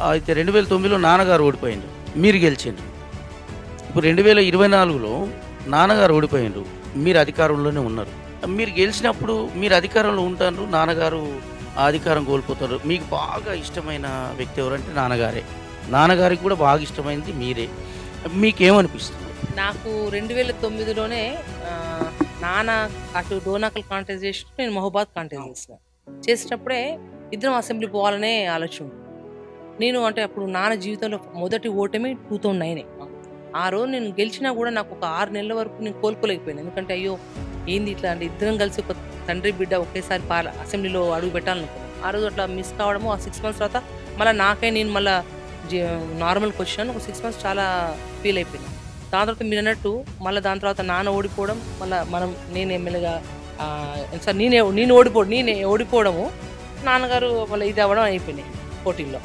అయితే 2009లో నాన్నగారు ఓడిపోయిండ్రు. మీరు గెలిచిండ్రు. ఇప్పుడు 2024లో నాన్నగారు ఓడిపోయిండ్రు. మీరు అధికారంలోనే ఉన్నారు. మీరు గెలిచినప్పుడు మీరు అధికారంలో ఉంటారు. నాన్నగారు ఆ అధికారం కోల్పోతారు. మీకు బాగా ఇష్టమైన వ్యక్తి ఎవరంటే నాన్నగారే. నాన్నగారికి కూడా బాగా ఇష్టమైంది మీరే. మీకేమనిపిస్తుంది? నాకు 2009లోనే నాన్న అటు డోనాకల్ కాంటెస్ట్ చేసి నేను మహబాద్ కాంటెస్ట్ చేసిన. చేసేటప్పుడే ఇద్దరం అసెంబ్లీ పోవాలనే ఆలోచన ఉంది. నేను అంటే అప్పుడు నాన్న జీవితంలో మొదటి ఓటమి 2009. ఆ రోజు నేను గెలిచినా కూడా నాకు ఒక 6 నెలల వరకు నేను కోలుకోలేకపోయాను. ఎందుకంటే అయ్యో ఏంది ఇట్లా అంటే ఇద్దరం కలిసి ఒక తండ్రి బిడ్డ ఒకేసారి అసెంబ్లీలో అడుగు పెట్టాలనుకున్నాను. ఆ రోజు అట్లా మిస్ కావడము, ఆ 6 మంత్స్ తర్వాత మళ్ళీ నేను మళ్ళీ నార్మల్కి వచ్చాను. ఒక 6 మంత్స్ చాలా ఫీల్ అయిపోయింది. దాని తర్వాత మీరు అన్నట్టు మళ్ళీ దాని తర్వాత నాన్న ఓడిపోవడం, మళ్ళీ నేను ఎమ్మెల్యేగా సార్ నేనే ఓడిపోవడము, నాన్నగారు మళ్ళీ ఇది అవ్వడం అయిపోయినాయి పోటీల్లో.